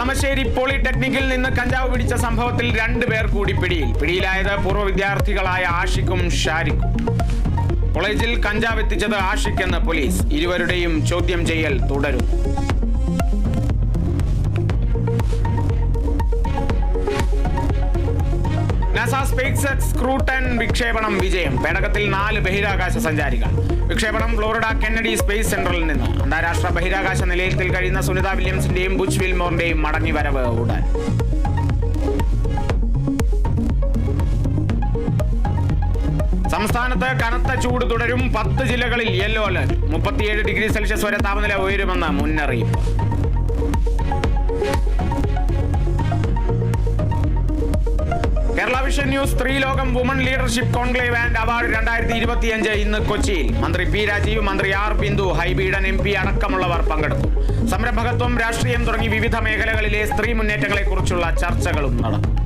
കളമശ്ശേരി പോളിടെക്നിക്കിൽ നിന്ന് കഞ്ചാവ് പിടിച്ച സംഭവത്തിൽ 2 പേർ കൂടി പിടിയിലായത് പൂർവ്വ വിദ്യാർത്ഥികളായ ആഷിഖും ഷാരിഖും. കോളേജിൽ കഞ്ചാവ് എത്തിച്ചത് ആഷിഖ് എന്ന് പോലീസ്. ഇരുവരുടെയും ചോദ്യം ചെയ്യൽ തുടരും. നാസ സ്പേസ് എക്സ് ക്രൂ 10 വിക്ഷേപണം വിജയം. പേടകത്തിൽ 4 ബഹിരാകാശ സഞ്ചാരികൾ. വിക്ഷേപണം ഫ്ലോറിഡ കെന്നഡി സ്പേസ് സെന്ററിൽ നിന്ന്. അന്താരാഷ്ട്ര ബഹിരാകാശ നിലയത്തിൽ കഴിയുന്ന സുനിത വില്യംസിന്റെയും ബുച്ച് വിൽമോറിന്റെയും മടങ്ങിവരവ് ഉടൻ. സംസ്ഥാനത്ത് കനത്ത ചൂട് തുടരും. 10 ജില്ലകളിൽ യെല്ലോ അലർട്ട്. 37 ഡിഗ്രി സെൽഷ്യസ് വരെ താപനില ഉയരുമെന്ന് മുന്നറിയിപ്പ്. Kerala vision news Streelokam woman leadership conclave and award 2025 ഇന്ന് കൊച്ചിയിൽ. മന്ത്രി പി രാജീവ്, മന്ത്രി ആർ ബിന്ദു, ഹൈബീഡൻ MP അടക്കമുള്ളവർ പങ്കെടുക്കും. സംരംഭകത്വം, രാഷ്ട്രീയം തുടങ്ങി വിവിധ മേഖലകളിലെ സ്ത്രീ മുന്നേറ്റങ്ങളെക്കുറിച്ചുള്ള ചർച്ചകളും നടക്കും.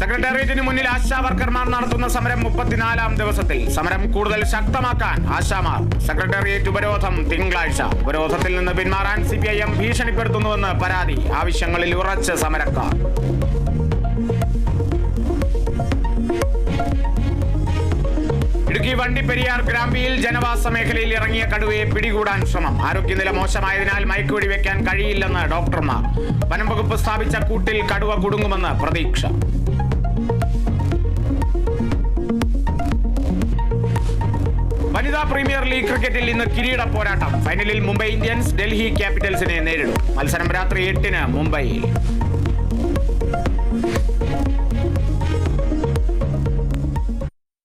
സെക്രട്ടേറിയറ്റിന് മുന്നിൽ ആശാ വർക്കർമാർ നടത്തുന്ന സമരം 34ാം ദിവസത്തിൽ. സമരം കൂടുതൽ ശക്തമാക്കാൻ ആശാമാർ. സെക്രട്ടേറിയറ്റ് ഉപരോധം തിങ്കളാഴ്ച. ഉപരോധത്തിൽ നിന്ന് പിന്മാറാൻ CPIM ഭീഷണിപ്പെടുത്തുന്നുവെന്ന് പരാതി. ആവശ്യങ്ങളിൽ ഉറച്ച് സമരക്കാർ. ഇടുക്കി വണ്ടിപ്പെരിയാർ ഗ്രാമ്പിയിൽ ജനവാസ മേഖലയിൽ ഇറങ്ങിയ കടുവയെ പിടികൂടാൻ ശ്രമം. ആരോഗ്യനില മോശമായതിനാൽ മയക്കുവെടി വെക്കാൻ കഴിയില്ലെന്ന് ഡോക്ടർമാർ. വനം വകുപ്പ് സ്ഥാപിച്ച കൂട്ടിൽ കടുവ കുടുങ്ങുമെന്ന് പ്രതീക്ഷ. വനിതാ പ്രീമിയർ ലീഗ് ക്രിക്കറ്റിൽ ഇന്ന് കിരീട പോരാട്ടം. ഫൈനലിൽ മുംബൈ ഇന്ത്യൻസ് ഡൽഹി ക്യാപിറ്റൽസിനെ നേരിടും. മത്സരം രാത്രി 8-ന് മുംബൈയിൽ.